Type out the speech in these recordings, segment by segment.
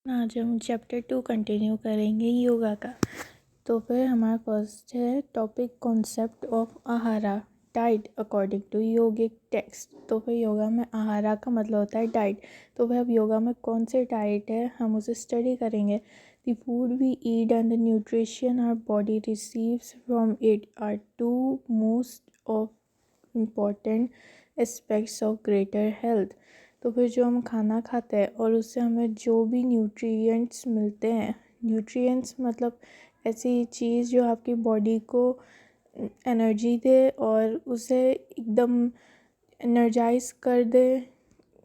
आज हम chapter 2 continue करेंगे योगा का। तो फिर हमारा फर्स्ट है topic concept of ahara diet according to yogic text. तो फिर योगा में आहारा का मतलब होता है डाइट। तो फिर अब योगा में कौन से डाइट है हम उसे स्टडी करेंगे। The food we eat and the nutrition our body receives from it are two most of important aspects of greater health. तो फिर जो हम खाना खाते हैं और उससे हमें जो भी न्यूट्रिएंट्स मिलते हैं, न्यूट्रिएंट्स मतलब ऐसी चीज़ जो आपकी बॉडी को एनर्जी दे और उसे एकदम एनर्जाइज कर दे,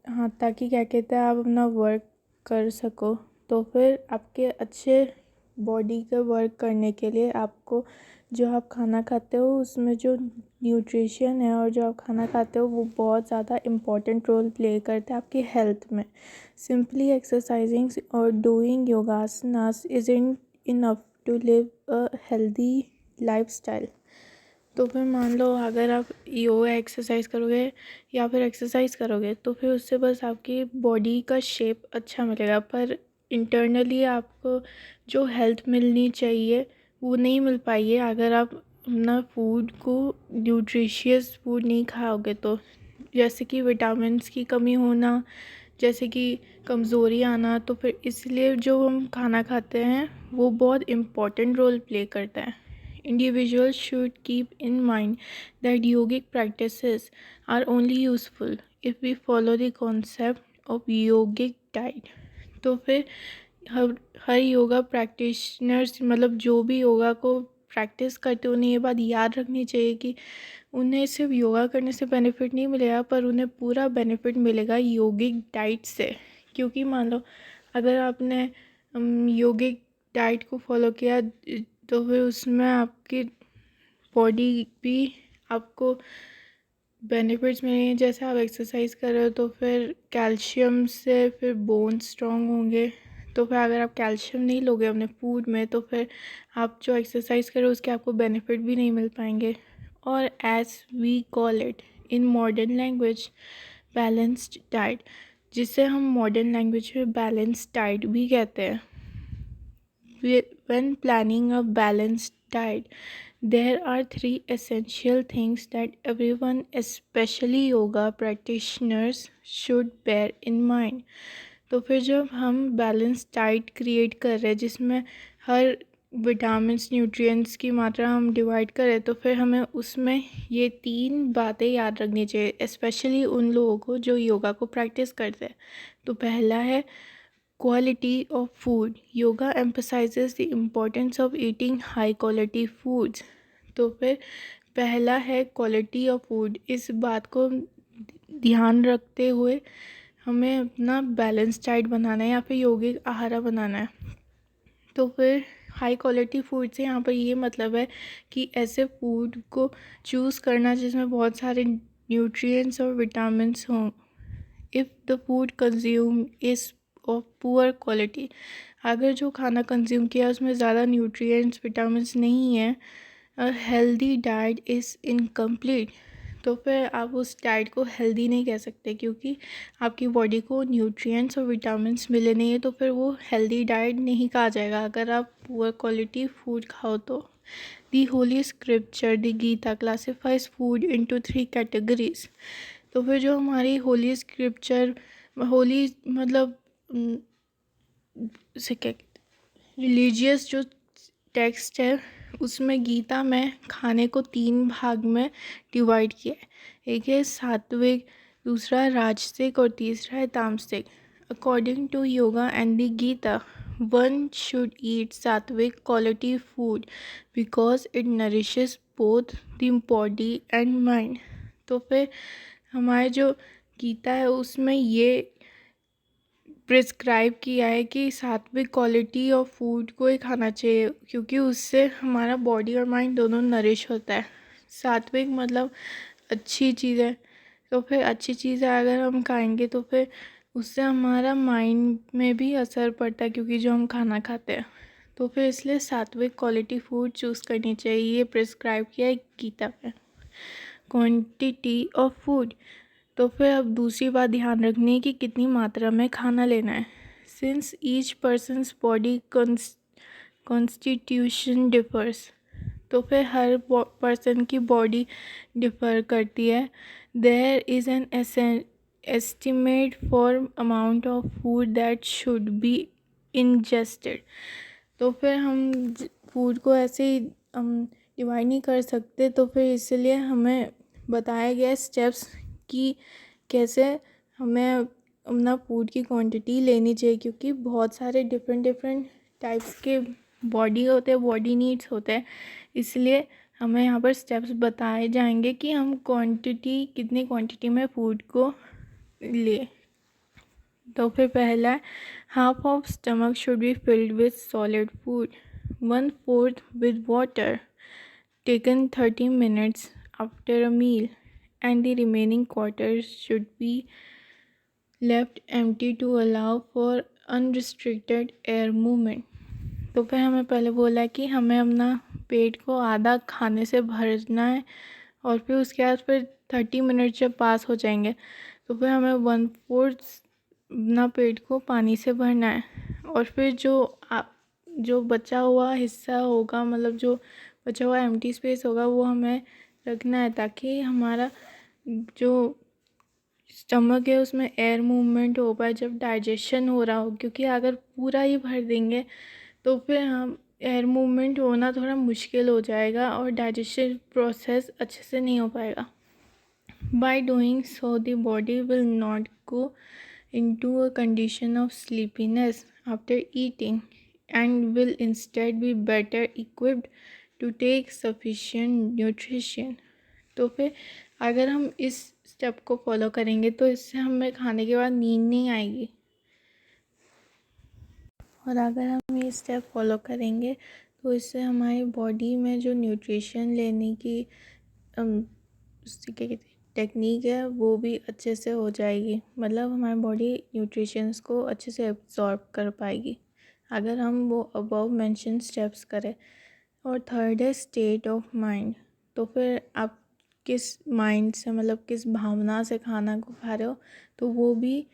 हाँ, ताकि क्या कहते हैं आप अपना वर्क कर सको। तो फिर आपके अच्छे बॉडी का वर्क करने के लिए आपको जो आप खाना खाते हो उसमें जो न्यूट्रिशन है और जो आप खाना खाते हो वो बहुत ज़्यादा इम्पॉर्टेंट रोल प्ले करता है आपकी हेल्थ में। सिंपली एक्सरसाइजिंग और doing yogasanas isn't enough to live a healthy lifestyle. तो फिर मान लो अगर आप योगा एक्सरसाइज करोगे या फिर एक्सरसाइज करोगे तो फिर उससे बस आपकी बॉडी का शेप अच्छा मिलेगा, पर इंटरनली आपको जो हेल्थ मिलनी चाहिए वो नहीं मिल पाई है अगर आप अपना फूड को न्यूट्रिशियस फूड नहीं खाओगे। तो जैसे कि विटामिन्स की कमी होना, जैसे कि कमज़ोरी आना, तो फिर इसलिए जो हम खाना खाते हैं वो बहुत इम्पॉर्टेंट रोल प्ले करता है। Individuals should keep in mind that yogic practices are only useful if we follow the concept of yogic diet। तो फिर हर योगा प्रैक्टिशनर्स मतलब जो भी योगा को प्रैक्टिस करते उन्हें ये बात याद रखनी चाहिए कि उन्हें सिर्फ योगा करने से बेनिफिट नहीं मिलेगा, पर उन्हें पूरा बेनिफिट मिलेगा योगिक डाइट से। क्योंकि मान लो अगर आपने योगिक डाइट को फॉलो किया तो फिर उसमें आपकी बॉडी भी आपको बेनिफिट्स मिलेंगे। जैसे आप एक्सरसाइज कर रहे हो तो फिर कैल्शियम से फिर बोन स्ट्रॉन्ग होंगे। तो फिर अगर आप कैल्शियम नहीं लोगे अपने फूड में तो फिर आप जो एक्सरसाइज कर रहे हो उसके आपको बेनिफिट भी नहीं मिल पाएंगे। और as we call it in modern language balanced diet, जिसे हम मॉडर्न लैंग्वेज में बैलेंस्ड डाइट भी कहते हैं। When planning a balanced diet, there are 3 essential things that everyone, especially yoga practitioners, should bear in mind। तो फिर जब हम बैलेंस डाइट क्रिएट कर रहे हैं जिसमें हर विटामिन्स न्यूट्रिएंट्स की मात्रा हम डिवाइड करें, तो फिर हमें उसमें ये 3 बातें याद रखनी चाहिए, स्पेशली उन लोगों को जो योगा को प्रैक्टिस करते हैं। तो पहला है Quality of food. Yoga emphasizes the importance of eating high quality foods। तो फिर पहला है क्वालिटी ऑफ फूड। इस बात को ध्यान रखते हुए हमें अपना बैलेंस डाइट बनाना है या फिर योगिक आहार बनाना है। तो फिर हाई क्वालिटी फूड से यहाँ पर ये मतलब है कि ऐसे फूड को चूज़ करना जिसमें बहुत सारे न्यूट्रिएंट्स और विटामिन्स हों। If the food consume is of poor quality, अगर जो खाना कंज्यूम किया उसमें ज़्यादा न्यूट्रिएंट्स विटामिन्स नहीं है, a healthy diet is incomplete. तो फिर आप उस डाइट को हेल्दी नहीं कह सकते क्योंकि आपकी बॉडी को न्यूट्रिएंट्स और विटामिन्स मिले नहीं है, तो फिर वो हेल्दी डाइट नहीं कहा जाएगा अगर आप पुअर क्वालिटी फूड खाओ तो। The holy scripture the Gita classifies food into 3 categories. तो फिर जो हमारी होली स्क्रिप्चर, होली मतलब रिलीजियस जो टेक्स्ट है उसमें गीता में खाने को 3 भाग में डिवाइड किया है। एक है सात्विक, दूसरा राजसिक और तीसरा है तामसिक। According to yoga and the Gita, one should eat sattvic quality food because it nourishes both the body and mind. तो फिर हमारे जो गीता है उसमें ये प्रिस्क्राइब किया है कि सात्विक क्वालिटी ऑफ फूड को ही खाना चाहिए क्योंकि उससे हमारा बॉडी और माइंड दोनों नरिश होता है। सात्विक मतलब अच्छी चीज़ है, तो फिर अच्छी चीज़ें अगर हम खाएंगे तो फिर उससे हमारा माइंड में भी असर पड़ता है क्योंकि जो हम खाना खाते हैं। तो फिर इसलिए सात्विक क्वालिटी फूड चूज़ करनी चाहिए, ये प्रिस्क्राइब किया है गीता में। क्वांटिटी ऑफ फूड, तो फिर अब दूसरी बात ध्यान रखनी है कि कितनी मात्रा में खाना लेना है। Since each person's body constitution differs, तो फिर हर पर्सन की बॉडी डिफ़र करती है। There is an estimate for amount of food that should be ingested, तो फिर हम फूड को ऐसे ही डिवाइड नहीं कर सकते, तो फिर इसलिए हमें बताया गया स्टेप्स कि कैसे हमें अपना फूड की क्वांटिटी लेनी चाहिए, क्योंकि बहुत सारे डिफरेंट टाइप्स के बॉडी होते हैं, बॉडी नीड्स होते हैं, इसलिए हमें यहाँ पर स्टेप्स बताए जाएंगे कि हम कितनी क्वांटिटी में फूड को ले। तो फिर पहला है, half of stomach should be filled with solid food, 1/4 with water taken 30 minutes after a meal, and the remaining quarter should be left empty to allow for unrestricted air movement. तो फिर हमें पहले बोला है कि हमें अपना पेट को आधा खाने से भरना है, और फिर उसके बाद फिर 30 मिनट जब पास हो जाएंगे तो फिर हमें 1/4 अपना पेट को पानी से भरना है, और फिर जो बचा हुआ हिस्सा होगा, मतलब जो बचा हुआ एम्प्टी स्पेस होगा, वो हमें रखना है ताकि हमारा जो स्टमक है उसमें एयर मूवमेंट हो पाए जब डाइजेशन हो रहा हो, क्योंकि अगर पूरा ही भर देंगे तो फिर हम एयर मूवमेंट होना थोड़ा मुश्किल हो जाएगा और डाइजेशन प्रोसेस अच्छे से नहीं हो पाएगा। By doing so the body will not go into a condition of sleepiness after eating and will instead be better equipped to take sufficient nutrition. तो फिर अगर हम इस स्टेप को फॉलो करेंगे तो इससे हमें खाने के बाद नींद नहीं आएगी, और अगर हम ये स्टेप फॉलो करेंगे तो इससे हमारी बॉडी में जो न्यूट्रिशन लेने की टेक्निक है वो भी अच्छे से हो जाएगी, मतलब हमारी बॉडी न्यूट्रिशंस को अच्छे से एब्जॉर्ब कर पाएगी अगर हम वो अबव मेंशन स्टेप्स करें। और थर्ड है स्टेट ऑफ माइंड, तो फिर आप किस माइंड से, मतलब किस भावना से खाना को खा रहे हो, तो वो भी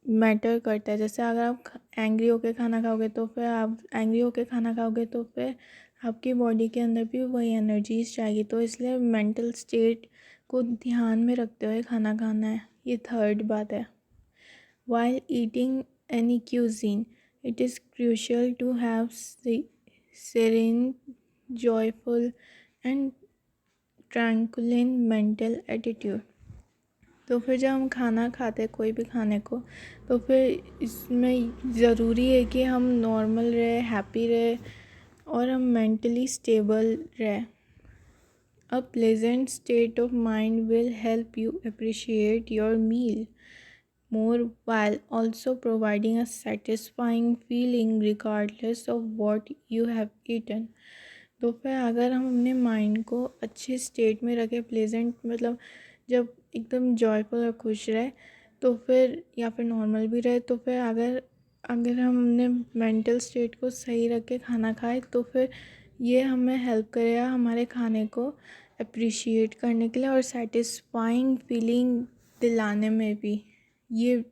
मैटर करता है। जैसे अगर आप एंग्री होकर खाना खाओगे तो फिर आप एंग्री होकर खाना खाओगे तो फिर आपकी बॉडी के अंदर भी वही एनर्जीज चाहिए, तो इसलिए मेंटल स्टेट को ध्यान में रखते हुए खाना खाना है। ये थर्ड बात है। While eating any cuisine it is crucial to have serene, joyful and tranquil mental attitude। तो फिर जब हम खाना खाते हैं कोई भी खाने को, तो फिर इसमें ज़रूरी है कि हम नॉर्मल रहे, हैप्पी रहे और हम मेंटली स्टेबल रहे। A pleasant state of mind will help you appreciate your meal more while also providing a satisfying feeling regardless of what you have eaten। तो फिर अगर हम अपने माइंड को अच्छे स्टेट में रखें, प्लेजेंट मतलब जब एकदम जॉयफुल और खुश रहे, तो फिर या फिर नॉर्मल भी रहे, तो फिर अगर हम अपने मेंटल स्टेट को सही रख के खाना खाए तो फिर ये हमें हेल्प करेगा हमारे खाने को अप्रिशिएट करने के लिए और सेटिस्फाइंग फीलिंग दिलाने में भी। ये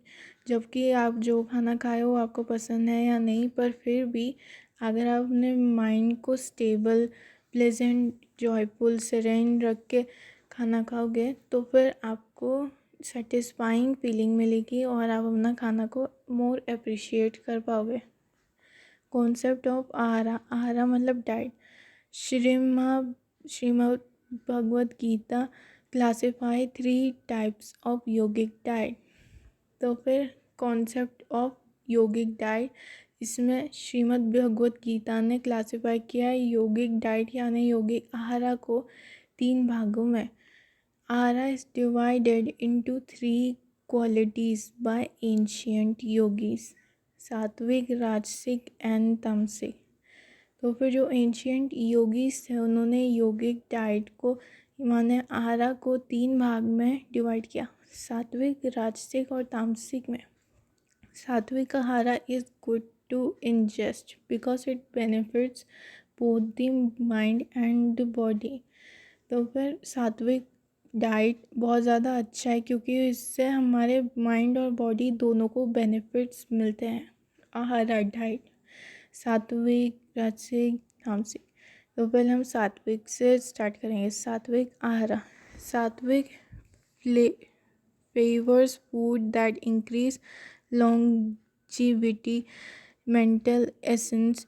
जबकि आप जो खाना खाए हो आपको पसंद है या नहीं, पर फिर भी अगर आप अपने माइंड को स्टेबल, प्लेजेंट, जॉयफुल, सेरेन रख के खाना खाओगे तो फिर आपको सेटिस्फाइंग फीलिंग मिलेगी और आप अपना खाना को मोर अप्रिशिएट कर पाओगे। कॉन्सेप्ट ऑफ आहारा, आहारा मतलब diet. Shrimad Bhagavad Gita classify 3 types of yogic diet. तो फिर कॉन्सेप्ट ऑफ योगिक डाइट, इसमें श्रीमद् भगवद गीता ने क्लासीफाई किया है योगिक डाइट यानी योगिक आहारा को 3 भागों में। Ahara is divided into 3 qualities by ancient yogis, sattvic, rajasic and तामसिक। तो फिर जो एंशिएंट योगीज थे उन्होंने योगिक डाइट को माने आहारा को 3 भाग में डिवाइड किया, सात्विक, राजसिक और तामसिक में। Sattvic ahara is good to ingest because it benefits both the mind and the body। तो फिर सात्विक डाइट बहुत ज़्यादा अच्छा है क्योंकि इससे हमारे माइंड और बॉडी दोनों को बेनिफिट्स मिलते हैं। आहारा डाइट, सात्विक, राजसिक, तामसिक। तो पहले हम सात्विक से स्टार्ट करेंगे। सात्विक आहारा, सात्विक favors food that increase longevity, mental essence,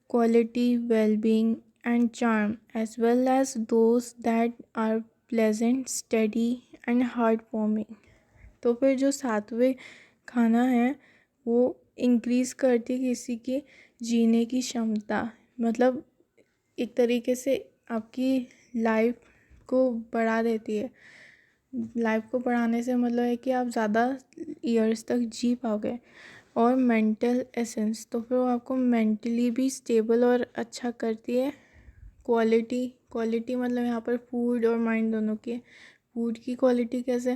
quality, well-being, and charm, as well as those that are pleasant, steady, and heartwarming. तो फिर जो सात्विक खाना है वो इंक्रीज़ करती है किसी की जीने की क्षमता, मतलब एक तरीके से आपकी लाइफ को बढ़ा देती है। लाइफ को बढ़ाने से मतलब है कि आप ज़्यादा ईयर्स तक जी पाओगे। और मेंटल एसेंस, तो फिर वो आपको मेंटली भी स्टेबल और अच्छा करती है। क्वालिटी मतलब यहाँ पर फूड और माइंड दोनों की। फूड की क्वालिटी कैसे,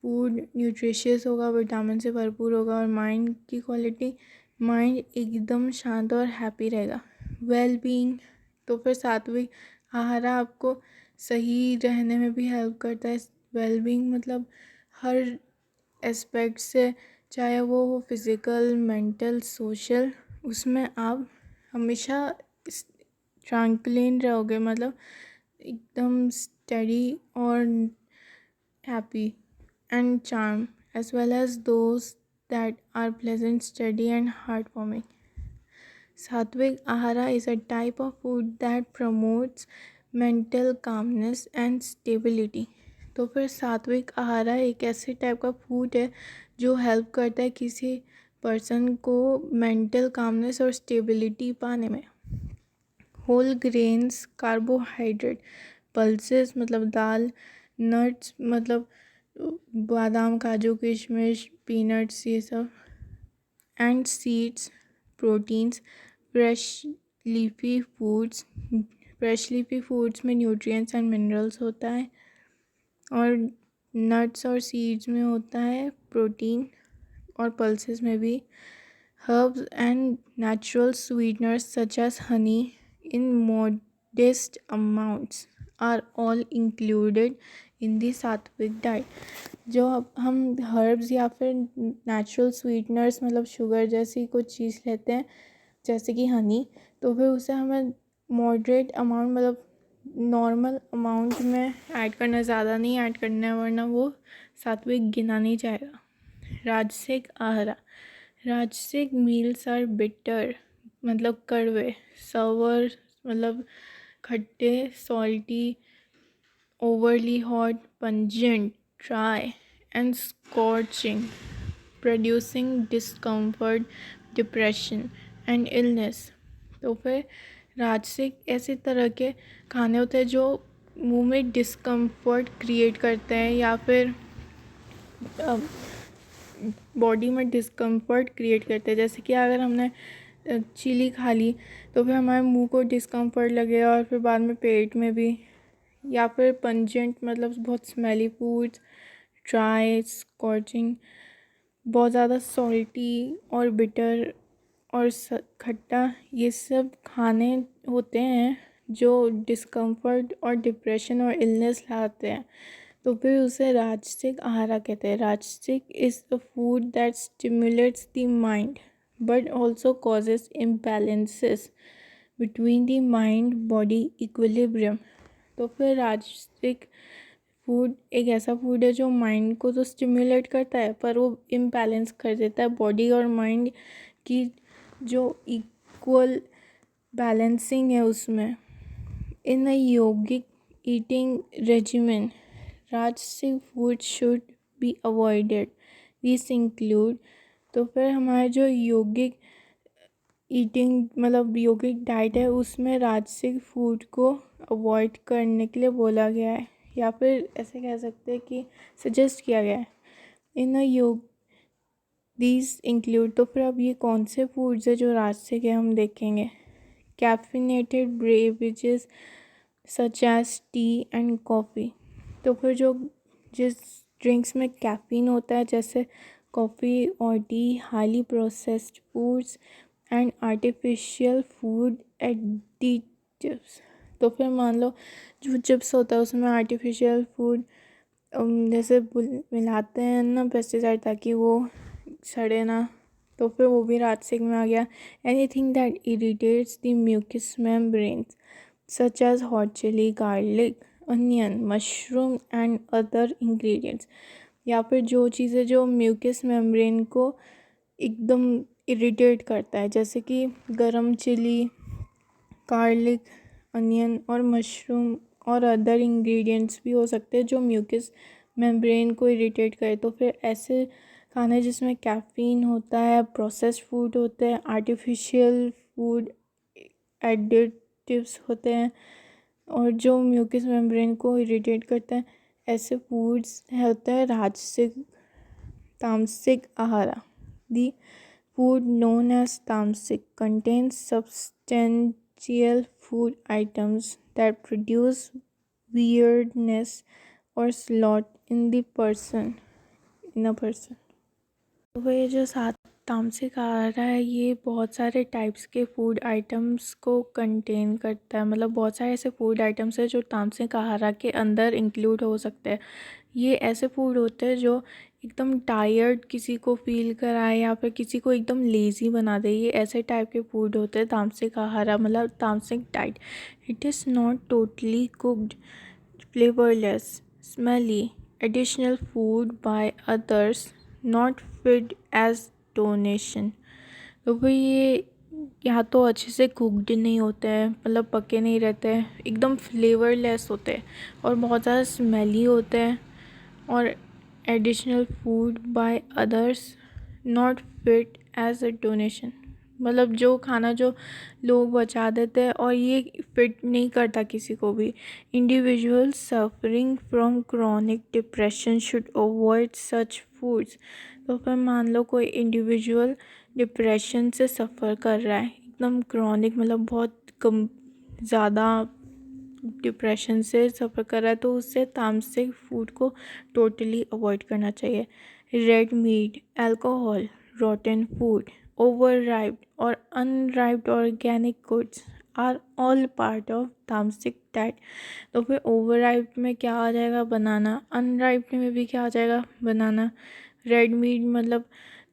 फूड न्यूट्रिशियस होगा, विटामिन से भरपूर होगा। और माइंड की क्वालिटी, माइंड एकदम शांत और हैप्पी रहेगा। वेल बीइंग, तो फिर सात्विक आहार आपको सही रहने में भी हेल्प करता है। वेल बीइंग मतलब हर एस्पेक्ट से, चाहे वो हो फिज़िकल, मेंटल, सोशल, उसमें आप हमेशा ट्रैंक्विल रहोगे, मतलब एकदम स्टडी और happy and charm, as well as those that are pleasant, steady, and heartwarming. Sattvic ahara is a type of food that promotes mental calmness and stability. तो फिर सात्विक आहारा एक ऐसे टाइप का फूड है जो हेल्प करता है किसी पर्सन को मेंटल कामनेस और स्टेबिलिटी पाने में। होल ग्रेन्स, कार्बोहाइड्रेट, पल्सेस मतलब दाल, नट्स मतलब बादाम, काजू, किशमिश, पीनट्स, ये सब, and seeds, proteins, fresh leafy foods में न्यूट्रिएंट्स एंड मिनरल्स होता है। और नट्स और सीड्स में होता है प्रोटीन, और पल्सेस में भी। Herbs and natural sweeteners such as honey in modest amounts are all included in the sattvic diet. जो हम हर्ब्स या फिर नेचुरल स्वीटनर्स मतलब शुगर जैसी कुछ चीज़ लेते हैं, जैसे कि हनी, तो फिर उसे हमें मॉडरेट अमाउंट मतलब नॉर्मल अमाउंट में ऐड करना, ज़्यादा नहीं ऐड करना है, वरना वो सात्विक गिना नहीं जाएगा। राजसिक आहारा, राजसिक मील्स आर बिटर मतलब कड़वे, सवर मतलब खट्टे, salty, overly hot, pungent, dry, and scorching, producing discomfort, depression, and illness. तो फिर राजसिक ऐसे तरह के खाने होते हैं जो मुंह में डिस्कम्फर्ट क्रिएट करते हैं या फिर बॉडी में डिस्कम्फर्ट क्रिएट करते हैं। जैसे कि अगर हमने चिली खा ली तो फिर हमारे मुंह को डिस्कम्फर्ट लगेगा और फिर बाद में पेट में भी। या फिर पंजेंट मतलब बहुत स्मेली फूड्स, ड्राई, स्कॉचिंग, बहुत ज़्यादा सॉल्टी और बिटर और खट्टा, ये सब खाने होते हैं जो डिस्कम्फर्ट और डिप्रेशन और इलनेस लाते हैं। तो फिर उसे राजसिक आहारा कहते हैं। राजसिक is a food that stimulates the mind but also causes imbalances between the mind body equilibrium. तो फिर राजसिक फूड एक ऐसा फूड है जो माइंड को तो स्टिमुलेट करता है पर वो इम्बैलेंस कर देता है बॉडी और माइंड की जो इक्वल बैलेंसिंग है उसमें। इन अ योगिक ईटिंग रेजिमेन, राजसिक food should be avoided. This include, तो फिर हमारे जो योगिक ईटिंग मतलब योगिक डाइट है उसमें राजसिक फूड को अवॉइड करने के लिए बोला गया है, या फिर ऐसे कह सकते हैं कि सजेस्ट किया गया है। इन अ योग दीज इंक्लूड, तो फिर अब ये कौन से फूड्स है जो राजसिक है हम देखेंगे। Caffeinated beverages such as tea and coffee, तो फिर जिस ड्रिंक्स में कैफीन होता है जैसे कॉफ़ी और T, highly processed foods and artificial food additives. तो फिर मान लो जो चिप्स होता है उसमें आर्टिफिशियल फूड जैसे मिलाते हैं ना पेस्टिसाइड ताकि वो सड़े ना, तो फिर वो भी राजसिक में आ गया। Anything that irritates the mucous membranes such as hot chili, garlic, onion, mushroom and other ingredients. या फिर जो चीज़ें जो म्यूकस मेम्ब्रेन को एकदम इरिटेट करता है, जैसे कि गरम चिली, गार्लिक, अनियन और मशरूम और अदर इंग्रेडिएंट्स भी हो सकते हैं जो म्यूकस मेम्ब्रेन को इरिटेट करे। तो फिर ऐसे खाने जिसमें कैफ़ीन होता है, प्रोसेस्ड फूड होते हैं, आर्टिफिशियल फूड एडिटिव्स होते हैं और जो म्यूकस मेम्ब्रेन को इरिटेट करते हैं, ऐसे फूड्स होते हैं राजसिक तामसिक आहारा। दी food known as tamasic contains substantial food items that produce weirdness or slot in a person। तो ये जो सात तामसिक आहार है, ये बहुत सारे टाइप्स के फूड आइटम्स को कंटेन करता है। मतलब बहुत सारे ऐसे फूड आइटम्स है जो तामसिक आहार के अंदर इंक्लूड हो सकते हैं। ये ऐसे फूड होते हैं जो एकदम टायर्ड किसी को फील कराए या फिर किसी को एकदम लेज़ी बना दे। ये ऐसे टाइप के फूड होते हैं तामसिक आहार, मतलब तामसिक diet. It is not totally cooked, flavourless, smelly, additional food by others, not feed as donation. तो भाई ये या तो अच्छे से कुकड नहीं होते हैं, मतलब पके नहीं रहते हैं, एकदम फ्लेवरलेस होते हैं और बहुत ज़्यादा स्मेली होते हैं, और additional food by others, not fit as a donation. मतलब जो खाना जो लोग बचा देते हैं और ये फिट नहीं करता किसी को भी। Individual suffering from chronic depression should avoid such foods. तो फिर मान लो कोई इंडिविजुअल डिप्रेशन से सफ़र कर रहा है, एकदम क्रॉनिक, मतलब बहुत कम ज़्यादा डिप्रेशन से सफ़र कर रहा है, तो उससे तामसिक फूड को टोटली अवॉइड करना चाहिए। Red meat, alcohol, rotten food, over riped और unriped organic goods are all part of tamasic diet. तो फिर ओवर राइप्ड में क्या आ जाएगा? बनाना। अनराइप्ड में भी क्या आ जाएगा? बनाना। रेड मीट मतलब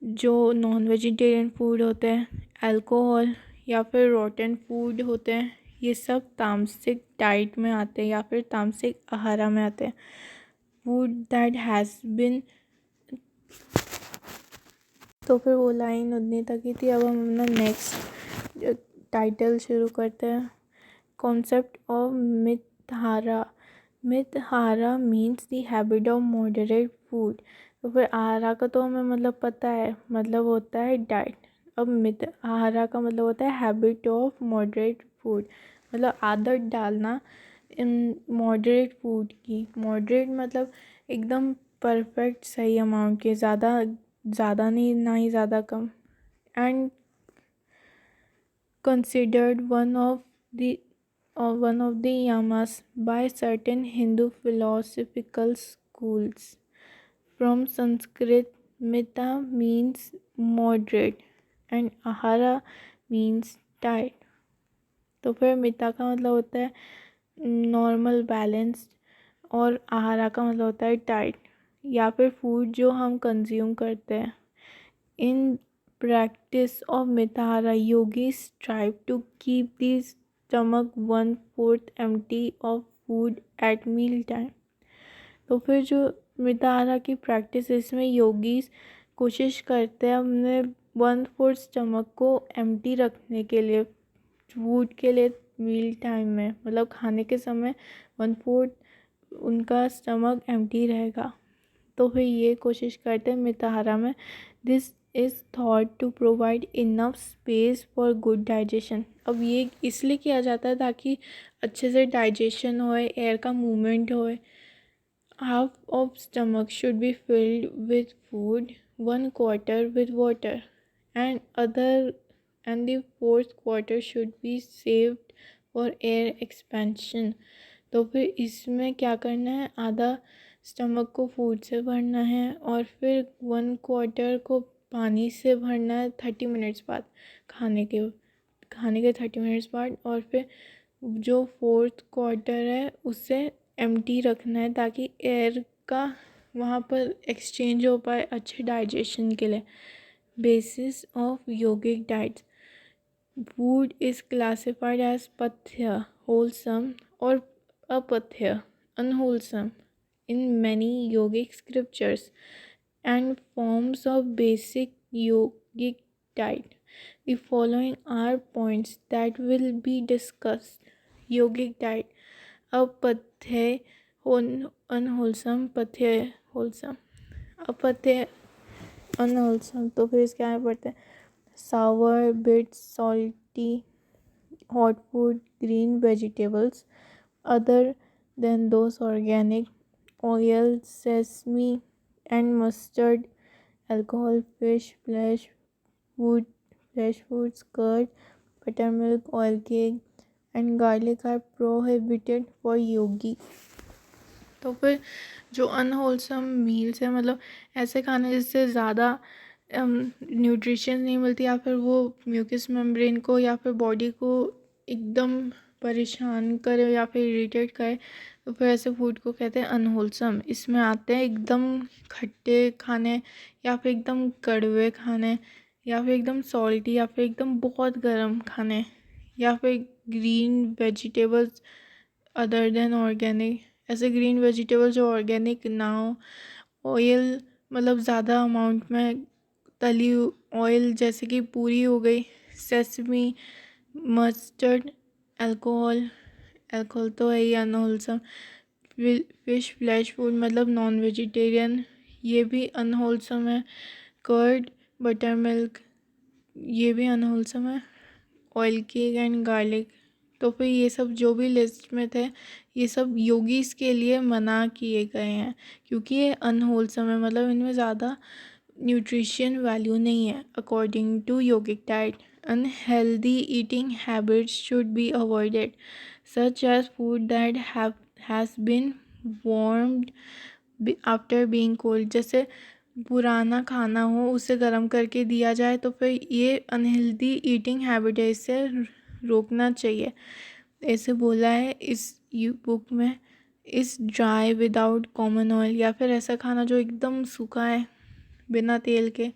जो नॉन वेजिटेरियन फूड होते हैं, अल्कोहल या फिर रोटन फूड होते हैं, ये सब तामसिक डाइट में आते हैं या फिर तामसिक आहारा में आते हैं। Food that has been. तो फिर वो लाइन उतनी तक ही थी। अब हम अपना नेक्स्ट टाइटल शुरू करते हैं। Concept of mitahara. Mitahara means the habit of moderate food. तो फिर आहारा का तो हमें मतलब पता है, मतलब होता है डाइट। अब मितहारा का मतलब होता है हैबिट ऑफ मॉडरेट फूड, मतलब आदत डालना इन मॉडरेट फूड की। मॉडरेट मतलब एकदम परफेक्ट सही अमाउंट के, ज़्यादा नहीं, ना ही ज़्यादा कम। And considered one of the yamas by certain Hindu philosophical schools. From Sanskrit, mita means moderate and ahara means diet। तो फिर मिता का मतलब होता है नॉर्मल, बैलेंस्ड, और आहारा का मतलब होता है डाइट या फिर फूड जो हम कंज्यूम करते हैं। इन practice of Mitahara, yogis strive to keep the stomach 1/4 empty of food at meal time। तो फिर जो मिताहारा की प्रैक्टिस, इसमें योगीज कोशिश करते हैं अपने 1/4 स्टमक को एम्प्टी रखने के लिए, फूड के लिए मील टाइम में, मतलब खाने के समय 1/4 उनका स्टमक एम्प्टी रहेगा। तो फिर ये कोशिश करते हैं मिताहारा में। This is thought to provide enough space for good digestion. अब ये इसलिए किया जाता है ताकि अच्छे से डाइजेशन होए, एयर का मूवमेंट होए। Half of stomach should be filled with food, 1/4 with water and the 4th quarter should be saved for air expansion. तो फिर इसमें क्या करना है? आधा स्टमक को फूड से भरना है और फिर 1/4 को पानी से भरना है 30 मिनट्स बाद, खाने के 30 मिनट्स बाद। और फिर जो 4th क्वार्टर है उसे एम्प्टी रखना है ताकि एयर का वहाँ पर एक्सचेंज हो पाए अच्छे डाइजेशन के लिए। Basis of yogic diets. Food is classified as pathya, wholesome, or apathya, unwholesome, in many yogic scriptures, and forms of basic yogic diet. The following are points that will be discussed. Yogic diet: apathy unwholesome, pathya wholesome. Apathya unwholesome, तो फिर इसके आगे पढ़ते हैं. Sour, bit, salty, hot food, green vegetables other than those organic, oil, sesame and mustard, alcohol, fresh foods, curd, buttermilk, oil cake and garlic are prohibited for yogi. तो फिर जो unwholesome meals है, मतलब ऐसे खाने जिससे ज़्यादा न्यूट्रिशन नहीं मिलती, या फिर वो म्यूकस मेम्ब्रेन को या फिर बॉडी को एकदम परेशान करे या फिर इरिटेट करे, तो फिर ऐसे फूड को कहते हैं अनहोलसम. इसमें आते हैं एकदम खट्टे खाने, या फिर एकदम कड़वे खाने, या फिर एकदम सॉल्टी, या फिर एकदम बहुत गर्म खाने, या फिर green vegetables other than organic. ऐसे ग्रीन वेजिटेबल जो ऑर्गेनिक ना हो. ऑयल मतलब ज़्यादा अमाउंट में तली ऑयल, जैसे कि पूरी हो गई, सेसमी, मस्टर्ड, अल्कोहल तो है ही अनहोलसम. फिश, फ्लैश फूड मतलब नॉन वेजिटेरियन, ये भी अनहोलसम है. कर्ड, बटर मिल्क, ये भी अनहोलसम है. Oil cake and garlic. तो फिर ये सब जो भी लिस्ट में थे, ये सब योगीज के लिए मना किए गए हैं, क्योंकि ये अनहोलसम है, मतलब इनमें ज़्यादा न्यूट्रिशन वैल्यू नहीं है. According to yogic diet, unhealthy eating habits should be avoided, such as food that has been warmed after being cold. जैसे पुराना खाना हो, उसे गर्म करके दिया जाए, तो फिर ये अनहेल्दी ईटिंग हैबिट है, इससे रोकना चाहिए. ऐसे बोला है इस बुक में. इस ड्राई विदाउट कॉमन ऑयल, या फिर ऐसा खाना जो एकदम सूखा है बिना तेल के.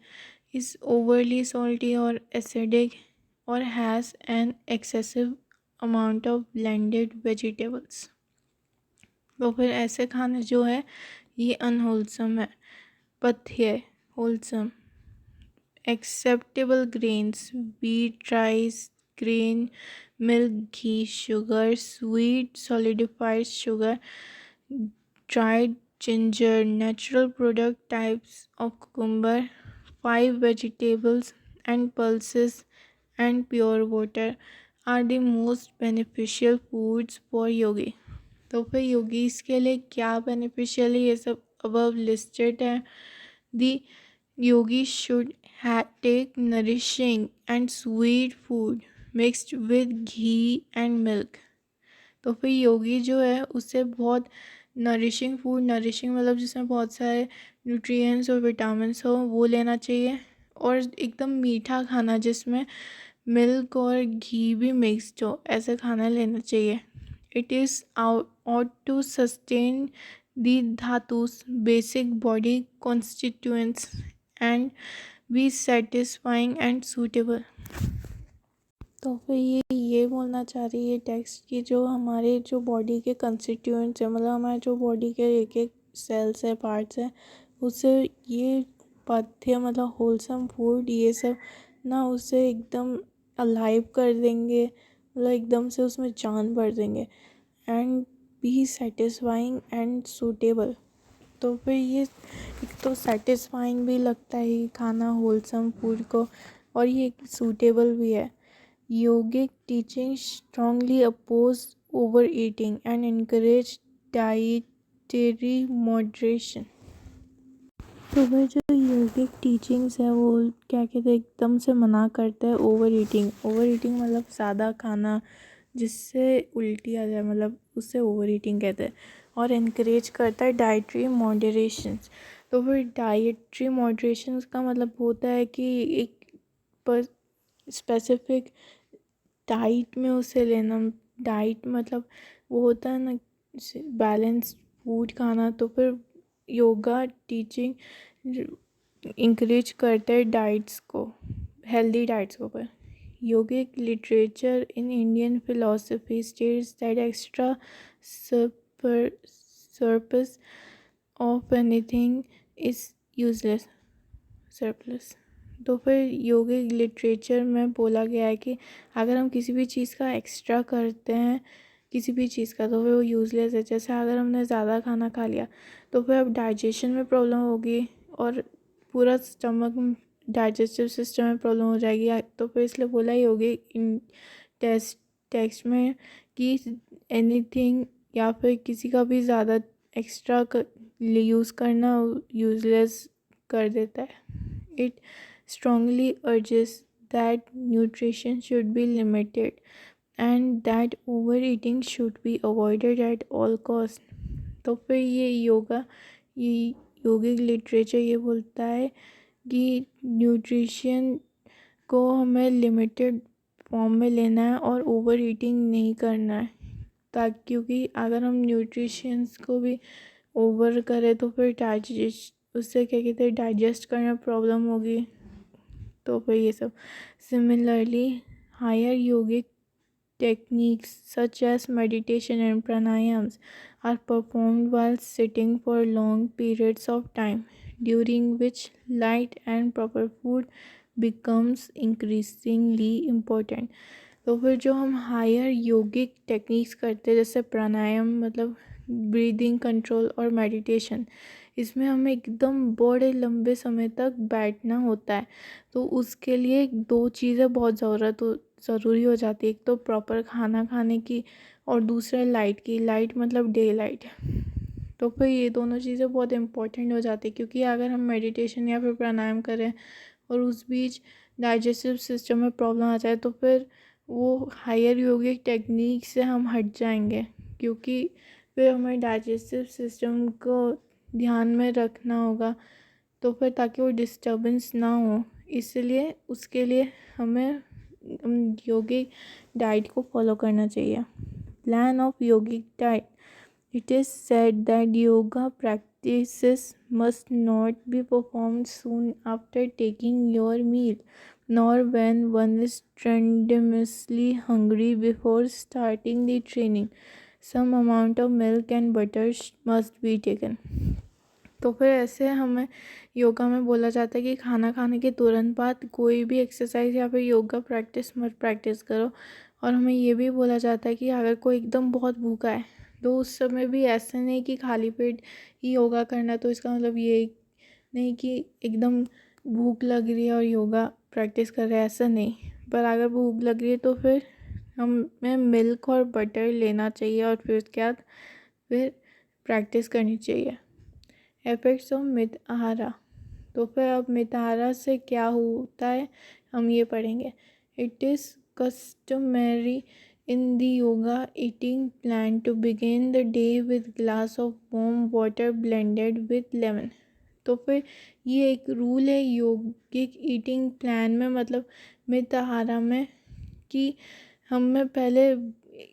इस ओवरली सॉल्टी और एसिडिक, और has an excessive amount of blended vegetables. तो फिर ऐसे खाने जो है ये अनहोलसम है. पथ्य wholesome. Acceptable grains: wheat, rice, grain, milk, ghee, sugar, sweet solidified sugar, dried ginger, natural product types of cucumber, 5 vegetables and pulses, and pure water are the most beneficial foods for yogi. तो फिर yogis के लिए क्या beneficial है, ये सब above listed है. The yogi should take nourishing and sweet food mixed with ghee and milk. तो फिर योगी जो है उससे बहुत नरिशिंग मतलब जिसमें बहुत सारे न्यूट्रिएंट्स और विटामिन्स हो, वो लेना चाहिए. और एकदम मीठा खाना जिसमें मिल्क और घी भी मिक्सड हो, ऐसे खाना लेना चाहिए. It is ought to sustain the dhatus, basic body constituents, and be satisfying and suitable. तो फिर ये बोलना चाह रही है टेक्स्ट कि जो हमारे जो बॉडी के कंस्टिट्यूएंट्स है, मतलब हमारे जो बॉडी के एक एक सेल्स है, पार्ट्स है, उससे ये पथ्य मतलब होलसम फूड ये सब ना उसे एकदम अलाइव कर देंगे, मतलब एकदम से उसमें जान भर देंगे. And be satisfying and suitable. तो फिर ये एक तो सेटिस्फाइंग भी लगता है खाना होलसम फूड को, और ये सूटेबल भी है. Yogic teaching strongly oppose overeating and encourage dietary moderation. तो वह जो योगिक टीचिंग्स है वो क्या कहते हैं, एकदम से मना करता है ओवर ईटिंग मतलब ज़्यादा खाना जिससे उल्टी आ जाए, मतलब उससे ओवर ईटिंग कहते हैं. और इनकरेज करता है डाइटरी मॉडरेशन. तो फिर डाइटरी मॉडरेशन का मतलब होता है कि एक पर स्पेसिफिक डाइट में उसे लेना. डाइट मतलब वो होता है ना बैलेंस फूड खाना. तो फिर योगा टीचिंग इंकरेज करते हैं डाइट्स को, हेल्दी डाइट्स को। पर yogic literature in Indian philosophy states that extra surplus of anything is useless surplus. तो फिर योगिक लिटरेचर में बोला गया है कि अगर हम किसी भी चीज़ का एक्स्ट्रा करते हैं, किसी भी चीज़ का, तो फिर वो यूज़लेस है। जैसे अगर हमने ज़्यादा खाना खा लिया तो फिर अब डाइजेशन में प्रॉब्लम होगी और पूरा स्टमक, डाइजेस्टिव सिस्टम में प्रॉब्लम हो जाएगी। तो फिर इसलिए बोला योगिक इन टेक्स्ट में कि एनीथिंग या फिर किसी का भी ज़्यादा एक्स्ट्रा यूज़ करना यूज़लेस कर देता है। It strongly urges that nutrition should be limited and that overeating should be avoided at all cost। तो फिर ये योगिक लिटरेचर ये बोलता है कि न्यूट्रिशन को हमें लिमिटेड फॉर्म में लेना है और ओवर ईटिंग नहीं करना है, ताकि क्योंकि अगर हम न्यूट्रिशंस को भी ओवर करें तो फिर उससे क्या कहते हैं डाइजेस्ट करने में प्रॉब्लम होगी। तो फिर ये सब similarly higher yogic techniques such as meditation and pranayams are performed while sitting for long periods of time, during which light and proper food becomes increasingly important। तो फिर जो हम हायर योगिक टेक्निक्स करते हैं जैसे प्राणायाम मतलब ब्रीदिंग कंट्रोल और meditation, इसमें हमें एकदम बड़े लंबे समय तक बैठना होता है। तो उसके लिए दो चीज़ें बहुत ज़रूरी हो जाती है। एक तो प्रॉपर खाना खाने की और दूसरा लाइट की। लाइट मतलब डे लाइट। तो फिर ये दोनों चीज़ें बहुत इम्पोर्टेंट हो जाती है, क्योंकि अगर हम मेडिटेशन या फिर प्राणायाम करें और उस बीच डाइजेस्टिव सिस्टम में प्रॉब्लम आ जाए तो फिर वो हायर योगिक टेक्निक से हम हट जाएंगे, क्योंकि फिर हमें डाइजेस्टिव सिस्टम को ध्यान में रखना होगा। तो फिर ताकि वो डिस्टर्बेंस ना हो, इसलिए उसके लिए हमें योगिक डाइट को फॉलो करना चाहिए। Plan of yogic diet. It is said that yoga practices must not be performed soon after taking your meal, nor when one is tremendously hungry before starting the training. Some amount of milk and butter must be taken। तो फिर ऐसे हमें योगा में बोला जाता है कि खाना खाने के तुरंत बाद कोई भी एक्सरसाइज या फिर योगा मत प्रैक्टिस करो। और हमें ये भी बोला जाता है कि अगर कोई एकदम बहुत भूखा है तो उस समय भी ऐसे नहीं कि खाली पेट ही योगा करना। तो इसका मतलब ये नहीं कि एकदम भूख लग रही है और योगा प्रैक्टिस कर रहे हैं, ऐसा नहीं। पर अगर भूख लग रही है तो फिर हमें मिल्क और बटर लेना चाहिए और फिर उसके बाद फिर प्रैक्टिस करनी चाहिए। इफेक्ट्स ऑफ मित आहारा। तो फिर अब मित आहारा से क्या होता है हम ये पढ़ेंगे। It is customary in the yoga eating plan to begin the day with glass of warm water blended with lemon। तो फिर ये एक रूल है योगिक ईटिंग प्लान में, मतलब मित आहारा में, कि हमें पहले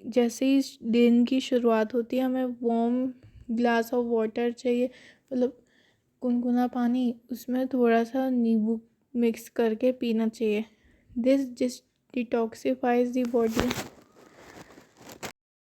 जैसे ही दिन की शुरुआत होती है हमें वार्म ग्लास ऑफ वाटर चाहिए, मतलब गुनगुना पानी, उसमें थोड़ा सा नींबू मिक्स करके पीना चाहिए। This detoxifies the body